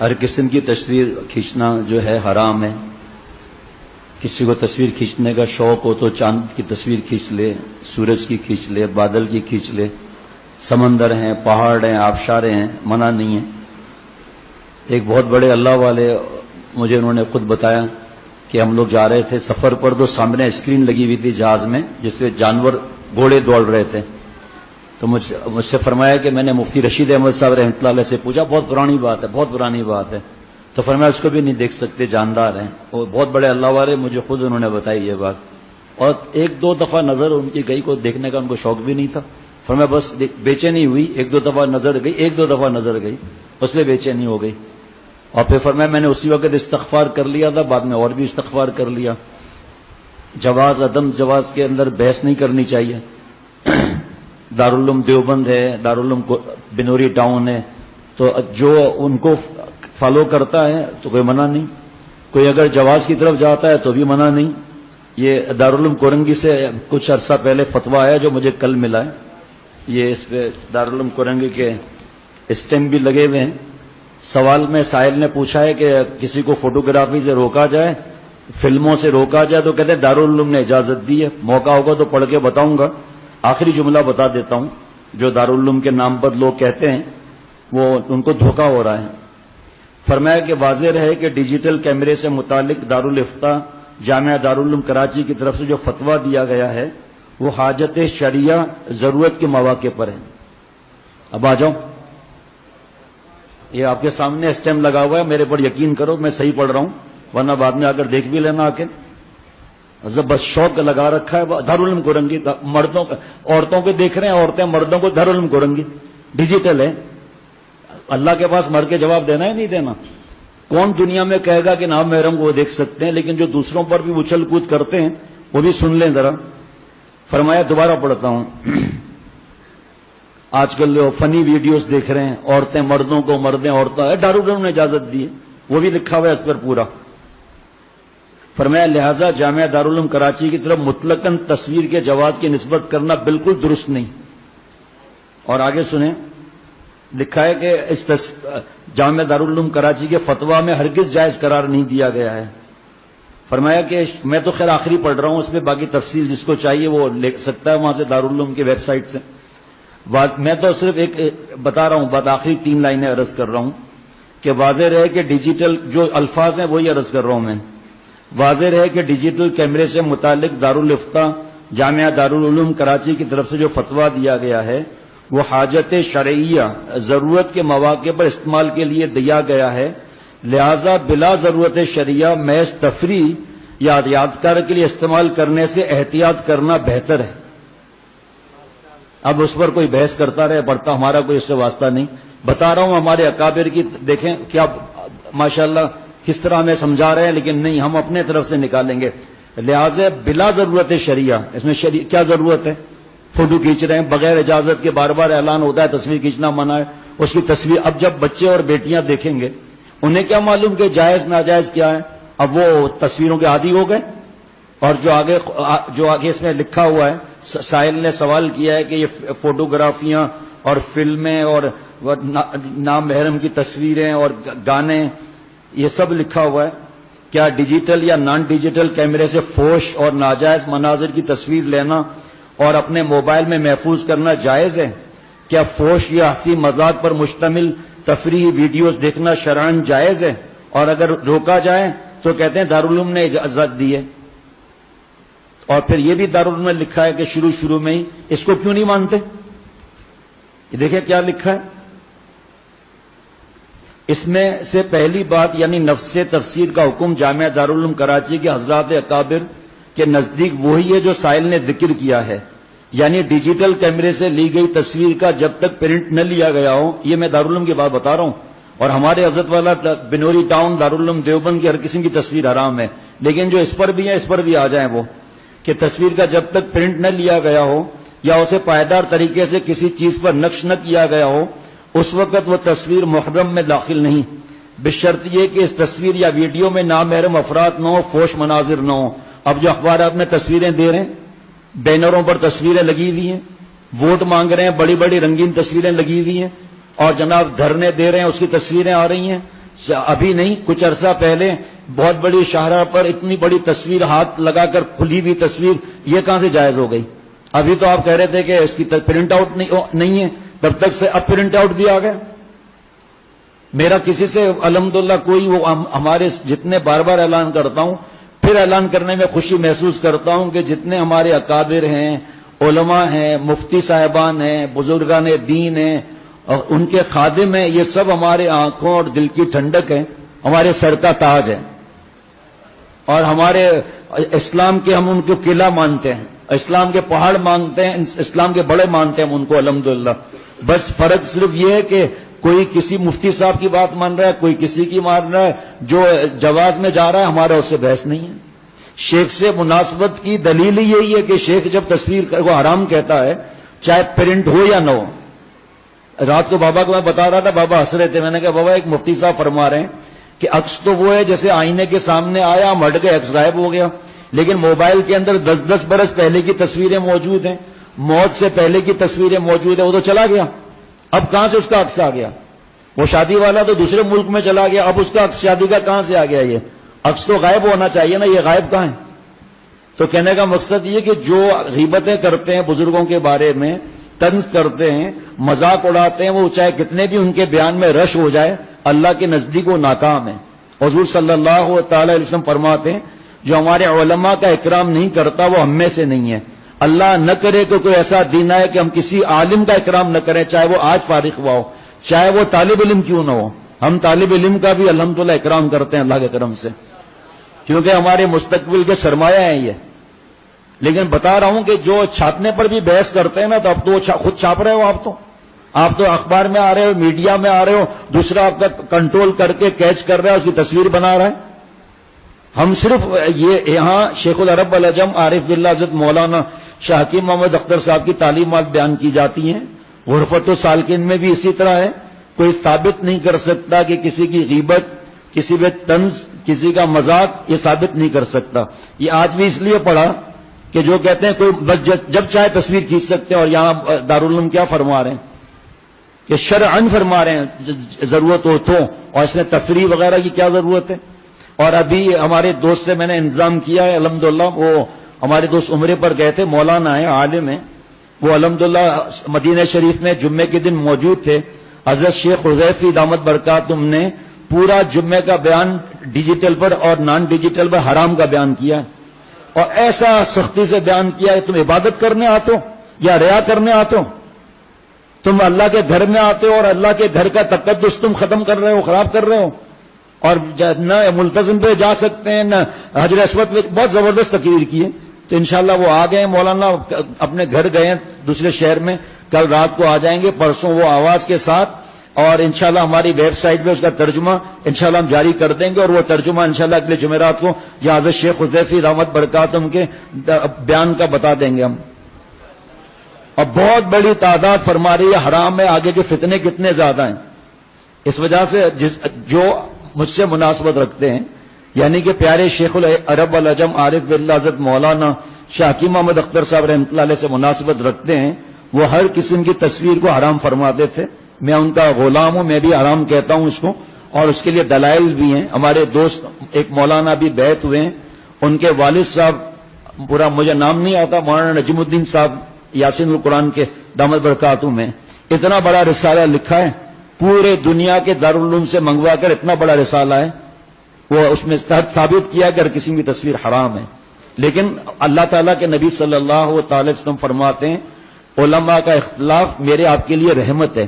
ہر قسم کی تصویر کھینچنا جو ہے حرام ہے. کسی کو تصویر کھینچنے کا شوق ہو تو چاند کی تصویر کھینچ لے، سورج کی کھینچ لے، بادل کی کھینچ لے، سمندر ہیں، پہاڑ ہیں، آبشاریں ہیں، منع نہیں ہے. ایک بہت بڑے اللہ والے مجھے انہوں نے خود بتایا کہ ہم لوگ جا رہے تھے سفر پر، تو سامنے اسکرین لگی ہوئی تھی جہاز میں جس پہ جانور گھوڑے دوڑ رہے تھے. تو مجھ سے فرمایا کہ میں نے مفتی رشید احمد صاحب رحمۃ اللہ علیہ سے پوچھا، بہت پرانی بات ہے، بہت پرانی بات ہے. تو فرمایا اس کو بھی نہیں دیکھ سکتے، جاندار ہیں. وہ بہت بڑے اللہ والے، مجھے خود انہوں نے بتائی یہ بات. اور ایک دو دفعہ نظر ان کی گئی، کو دیکھنے کا ان کو شوق بھی نہیں تھا. فرمایا بس بے چینی ہوئی، ایک دو دفعہ نظر گئی، ایک دو دفعہ نظر گئی، اس پہ بے چینی ہو گئی. اور پھر فرمایا میں نے اسی وقت استغفار کر لیا تھا، بعد میں اور بھی استغفار کر لیا. جواز عدم جواز کے اندر بحث نہیں کرنی چاہیے. دارالعلوم دیوبند ہے، دارالعلوم بنوری ٹاؤن ہے، تو جو ان کو فالو کرتا ہے تو کوئی منع نہیں. کوئی اگر جواز کی طرف جاتا ہے تو بھی منع نہیں. یہ دارالعلوم کورنگی سے کچھ عرصہ پہلے فتویٰ آیا جو مجھے کل ملا ہے. یہ اس پہ دارالعلوم کورنگی کے اسٹیمپ بھی لگے ہوئے ہیں. سوال میں سائل نے پوچھا ہے کہ کسی کو فوٹوگرافی سے روکا جائے، فلموں سے روکا جائے، تو کہتے ہیں دارالعلوم نے اجازت دی ہے. موقع ہوگا تو پڑھ کے بتاؤں گا. آخری جملہ بتا دیتا ہوں، جو دارالعلوم کے نام پر لوگ کہتے ہیں وہ ان کو دھوکہ ہو رہا ہے. فرمایا کہ واضح رہے کہ ڈیجیٹل کیمرے سے متعلق دارالفتہ جامعہ دارالعلوم کراچی کی طرف سے جو فتویٰ دیا گیا ہے وہ حاجت شرعیہ ضرورت کے مواقع پر ہے. اب آ جاؤ، یہ آپ کے سامنے اسٹیمپ لگا ہوا ہے، میرے پر یقین کرو میں صحیح پڑھ رہا ہوں، ورنہ بعد میں آ کر دیکھ بھی لینا آ کے. بس شوق لگا رکھا ہے دارالعلوم کورنگی. مردوں عورتوں کو دیکھ رہے ہیں، عورتیں مردوں کو دارالعلوم کورنگی ڈیجیٹل ہے. اللہ کے پاس مر کے جواب دینا ہے نہیں دینا. کون دنیا میں کہے گا کہ نام محرم کو وہ دیکھ سکتے ہیں، لیکن جو دوسروں پر بھی اچھل کود کرتے ہیں وہ بھی سن لیں ذرا. فرمایا دوبارہ پڑھتا ہوں، آج کل جو فنی ویڈیوز دیکھ رہے ہیں، عورتیں مردوں کو، مردیں عورتیں، دارالعلوم نے اجازت دی ہے، وہ بھی لکھا ہوا ہے اس پر پورا. فرمایا لہذا جامعہ دارالعلوم کراچی کی طرف مطلقاً تصویر کے جواز کی نسبت کرنا بالکل درست نہیں. اور آگے سنیں، لکھا ہے کہ اس جامعہ دارالعلوم کراچی کے فتویٰ میں ہرگز جائز قرار نہیں دیا گیا ہے. فرمایا کہ میں تو خیر آخری پڑھ رہا ہوں، اس میں باقی تفصیل جس کو چاہیے وہ لے سکتا ہے وہاں سے دارالعلوم کی ویب سائٹ سے. میں تو صرف ایک بتا رہا ہوں بات، آخری 3 لائنیں عرض کر رہا ہوں کہ واضح رہے کہ ڈیجیٹل جو الفاظ ہیں وہی عرض کر رہا ہوں میں. واضح رہے کہ ڈیجیٹل کیمرے سے متعلق دارالفتہ جامعہ دارالعلوم کراچی کی طرف سے جو فتویٰ دیا گیا ہے وہ حاجت شرعیہ ضرورت کے مواقع پر استعمال کے لیے دیا گیا ہے. لہذا بلا ضرورت شرعیہ محض تفریح یا یادگار کے لیے استعمال کرنے سے احتیاط کرنا بہتر ہے. اب اس پر کوئی بحث کرتا رہے پڑھتا، ہمارا کوئی اس سے واسطہ نہیں. بتا رہا ہوں ہمارے اکابر کی، دیکھیں کیا ماشاءاللہ کس طرح ہمیں سمجھا رہے ہیں، لیکن نہیں، ہم اپنے طرف سے نکالیں گے. لہذا بلا ضرورت شرعیہ، اس میں کیا ضرورت ہے؟ فوٹو کھینچ رہے ہیں بغیر اجازت کے، بار بار اعلان ہوتا ہے تصویر کھینچنا منع ہے. اس کی تصویر اب جب بچے اور بیٹیاں دیکھیں گے انہیں کیا معلوم کہ جائز ناجائز کیا ہے؟ اب وہ تصویروں کے عادی ہو گئے. اور جو آگے اس میں لکھا ہوا ہے، سائل نے سوال کیا ہے کہ یہ فوٹوگرافیاں اور فلمیں اور نام محرم کی تصویریں اور گانے، یہ سب لکھا ہوا ہے. کیا ڈیجیٹل یا نان ڈیجیٹل کیمرے سے فحش اور ناجائز مناظر کی تصویر لینا اور اپنے موبائل میں محفوظ کرنا جائز ہے؟ کیا فحش یا ہنسی مذاق پر مشتمل تفریحی ویڈیوز دیکھنا شرعاً جائز ہے؟ اور اگر روکا جائے تو کہتے ہیں دارالعلوم نے اجازت دی ہے. اور پھر یہ بھی دارالعلوم نے لکھا ہے کہ شروع میں ہی اس کو کیوں نہیں مانتے؟ یہ دیکھیں کیا لکھا ہے اس میں سے. پہلی بات یعنی نفس تفسیر کا حکم جامعہ دارالعلوم کراچی کے حضرات اکابر کے نزدیک وہی ہے جو سائل نے ذکر کیا ہے، یعنی ڈیجیٹل کیمرے سے لی گئی تصویر کا جب تک پرنٹ نہ لیا گیا ہو. یہ میں دارالعلوم کی بات بتا رہا ہوں. اور ہمارے حضرت والا بنوری ٹاؤن دارالعلوم دیوبند کی ہر قسم کی تصویر حرام ہے، لیکن جو اس پر بھی ہے اس پر بھی آ جائیں وہ کہ تصویر کا جب تک پرنٹ نہ لیا گیا ہو یا اسے پائیدار طریقے سے کسی چیز پر نقش نہ کیا گیا ہو اس وقت وہ تصویر محرم میں داخل نہیں، بشرط یہ کہ اس تصویر یا ویڈیو میں نامحرم افراد نہ ہو، فحش مناظر نہ ہو. اب جو اخبارات میں تصویریں دے رہے ہیں، بینروں پر تصویریں لگی ہوئی ہیں، ووٹ مانگ رہے ہیں، بڑی بڑی رنگین تصویریں لگی ہوئی ہیں، اور جناب دھرنے دے رہے ہیں اس کی تصویریں آ رہی ہیں، ابھی نہیں کچھ عرصہ پہلے بہت بڑی شاہراہ پر اتنی بڑی تصویر ہاتھ لگا کر کھلی ہوئی تصویر یہ کہاں سے جائز ہو گئی؟ ابھی تو آپ کہہ رہے تھے کہ اس کی پرنٹ آؤٹ نہیں ہے، تب تک سے اب پرنٹ آؤٹ بھی آ گیا۔ میرا کسی سے الحمدللہ کوئی وہ ہمارے جتنے بار بار اعلان کرتا ہوں، پھر اعلان کرنے میں خوشی محسوس کرتا ہوں کہ جتنے ہمارے اکابر ہیں، علماء ہیں، مفتی صاحبان ہیں، بزرگان دین ہیں اور ان کے خادم ہیں، یہ سب ہمارے آنکھوں اور دل کی ٹھنڈک ہیں، ہمارے سر کا تاج ہے، اور ہمارے اسلام کے ہم ان کو قلعہ مانتے ہیں، اسلام کے پہاڑ مانتے ہیں، اسلام کے بڑے مانتے ہیں ہم ان کو الحمدللہ۔ بس فرق صرف یہ ہے کہ کوئی کسی مفتی صاحب کی بات مان رہا ہے، کوئی کسی کی مان رہا ہے، جو جواز میں جا رہا ہے ہمارا اس سے بحث نہیں ہے۔ شیخ سے مناسبت کی دلیل یہی ہے کہ شیخ جب تصویر کو حرام کہتا ہے چاہے پرنٹ ہو یا نہ ہو۔ رات کو بابا کو میں بتا رہا تھا، بابا ہنس رہے تھے، میں نے کہا بابا ایک مفتی صاحب فرما رہے ہیں کہ عکس تو وہ ہے جیسے آئینے کے سامنے آیا ہم ہٹ گئے عکس غائب ہو گیا، لیکن موبائل کے اندر 10 برس پہلے کی تصویریں موجود ہیں، موت سے پہلے کی تصویریں موجود ہیں، وہ تو چلا گیا، اب کہاں سے اس کا عکس آ گیا؟ وہ شادی والا تو دوسرے ملک میں چلا گیا، اب اس کا عکس شادی کا کہاں سے آ گیا؟ یہ عکس تو غائب ہونا چاہیے نا، یہ غائب کہاں ہے؟ تو کہنے کا مقصد یہ کہ جو غیبتیں کرتے ہیں بزرگوں کے بارے میں، طنز کرتے ہیں، مذاق اڑاتے ہیں، وہ چاہے کتنے بھی ان کے بیان میں رش ہو جائے اللہ کے نزدیک وہ ناکام ہے۔ حضور صلی اللہ تعالی علیہ وسلم فرماتے ہیں جو ہمارے علماء کا اکرام نہیں کرتا وہ ہم میں سے نہیں ہے۔ اللہ نہ کرے کہ کوئی ایسا دین آئے کہ ہم کسی عالم کا اکرام نہ کریں، چاہے وہ آج فارغ ہوا ہو، چاہے وہ طالب علم کیوں نہ ہو۔ ہم طالب علم کا بھی الحمدللہ اکرام کرتے ہیں اللہ کے کرم سے، کیونکہ ہمارے مستقبل کے سرمایہ ہیں یہ۔ لیکن بتا رہا ہوں کہ جو چھاپنے پر بھی بحث کرتے ہیں نا، تو اب تو خود چھاپ رہے ہو، آپ تو اخبار میں آ رہے ہو، میڈیا میں آ رہے ہو، دوسرا آپ کا کنٹرول کر کے کیچ کر رہا ہے، اس کی تصویر بنا رہا ہے۔ ہم صرف یہ یہاں شیخ العرب العجم عارف باللہ حضرت مولانا شاہ حکیم محمد اختر صاحب کی تعلیمات بیان کی جاتی ہیں، غرفت و سالکین میں بھی اسی طرح ہے۔ کوئی ثابت نہیں کر سکتا کہ کسی کی غیبت، کسی پہ طنز، کسی کا مذاق، یہ ثابت نہیں کر سکتا۔ یہ آج بھی اس لیے پڑھا کہ جو کہتے ہیں کوئی بس جب چاہے تصویر کھینچ سکتے ہیں، اور یہاں دارالعلوم کیا فرما رہے ہیں کہ شرعاً فرما رہے ہیں ضرورت ہو تو، اور اس میں تفریح وغیرہ کی کیا ضرورت ہے؟ اور ابھی ہمارے دوست سے میں نے انتظام کیا ہے الحمدللہ، وہ ہمارے دوست عمرے پر گئے تھے، مولانا ہیں، عالم ہیں، وہ الحمدللہ مدینہ شریف میں جمعے کے دن موجود تھے۔ حضرت شیخ حذیفی دامت برکاتہم نے پورا جمعے کا بیان ڈیجیٹل پر اور نان ڈیجیٹل پر حرام کا بیان کیا ہے، اور ایسا سختی سے بیان کیا ہے تم عبادت کرنے آتے ہو یا ریا کرنے آتے ہو؟ تم اللہ کے گھر میں آتے ہو اور اللہ کے گھر کا تقدس تم ختم کر رہے ہو، خراب کر رہے ہو، اور نہ ملتزم پہ جا سکتے ہیں، نہ حجر اسود پہ۔ بہت زبردست تقریر کی ہے، تو انشاءاللہ وہ آ گئے، مولانا اپنے گھر گئے ہیں دوسرے شہر میں، کل رات کو آ جائیں گے، پرسوں وہ آواز کے ساتھ، اور انشاءاللہ ہماری ویب سائٹ پہ اس کا ترجمہ انشاءاللہ ہم جاری کر دیں گے، اور وہ ترجمہ انشاءاللہ اگلے جمعرات کو یا حضرت شیخ حذیفی دامت برکاتہم کے بیان کا بتا دیں گے ہم۔ اور بہت بڑی تعداد فرما رہی ہے حرام ہے، آگے کے فتنے کتنے زیادہ ہیں۔ اس وجہ سے جو مجھ سے مناسبت رکھتے ہیں، یعنی کہ پیارے شیخ العرب العجم عارف باللہ حضرت مولانا شاہ حکیم محمد اختر صاحب رحمۃ اللہ علیہ سے مناسبت رکھتے ہیں، وہ ہر قسم کی تصویر کو حرام فرماتے تھے۔ میں ان کا غلام ہوں، میں بھی حرام کہتا ہوں اس کو، اور اس کے لیے دلائل بھی ہیں۔ ہمارے دوست ایک مولانا بھی بیعت ہوئے ہیں، ان کے والد صاحب، پورا مجھے نام نہیں آتا، مولانا نجم الدین صاحب یاسین القرآن کے دامت برکاتہم میں اتنا بڑا رسالہ لکھا ہے، پورے دنیا کے دارالعلوم سے منگوا کر اتنا بڑا رسالہ ہے، وہ اس میں ثابت کیا کہ ہر کسی کی تصویر حرام ہے۔ لیکن اللہ تعالیٰ کے نبی صلی اللہ تعالی وسلم فرماتے ہیں علماء کا اختلاف میرے آپ کے لیے رحمت ہے۔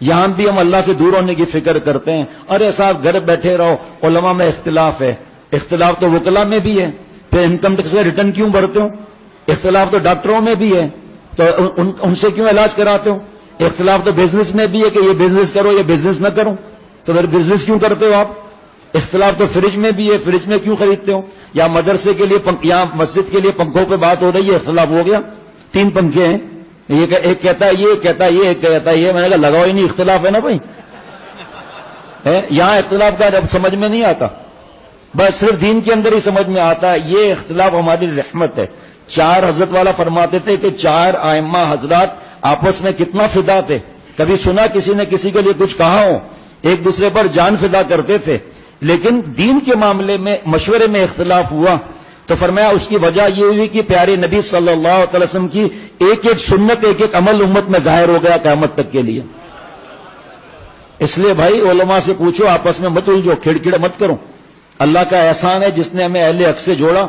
یہاں بھی ہم اللہ سے دور ہونے کی فکر کرتے ہیں، ارے صاحب گھر بیٹھے رہو، علماء میں اختلاف ہے، اختلاف تو وکلا میں بھی ہے، پھر انکم ٹیکس سے ریٹرن کیوں بھرتے ہو؟ اختلاف تو ڈاکٹروں میں بھی ہے، تو ان سے کیوں علاج کراتے ہو؟ اختلاف تو بزنس میں بھی ہے کہ یہ بزنس کرو یہ بزنس نہ کرو، تو پھر بزنس کیوں کرتے ہو آپ؟ اختلاف تو فریج میں بھی ہے، فریج میں کیوں خریدتے ہو؟ یا مدرسے کے لیے یا مسجد کے لیے پنکھوں پہ بات ہو رہی ہے، اختلاف ہو گیا، 3 پنکھے ہیں، ایک کہتا ہے یہ، ایک کہتا ہے یہ، ایک کہتا ہے یہ، میں نے کہا لگاؤ ہی نہیں، اختلاف ہے نا بھائی، یہاں اختلاف کا جب سمجھ میں نہیں آتا، بس صرف دین کے اندر ہی سمجھ میں آتا ہے۔ یہ اختلاف ہماری رحمت ہے۔ 4 حضرت والا فرماتے تھے کہ 4 ائمہ حضرات آپس میں کتنا فدا تھے، کبھی سنا کسی نے کسی کے لیے کچھ کہا ہو؟ ایک دوسرے پر جان فدا کرتے تھے، لیکن دین کے معاملے میں مشورے میں اختلاف ہوا تو فرمایا اس کی وجہ یہ ہوئی کہ پیارے نبی صلی اللہ علیہ وسلم کی ایک ایک سنت، ایک ایک عمل امت میں ظاہر ہو گیا قیامت تک کے لیے۔ اس لیے بھائی علماء سے پوچھو، آپس میں مت الجھو، کھڑکھڑ مت کرو۔ اللہ کا احسان ہے جس نے ہمیں اہل حق سے جوڑا۔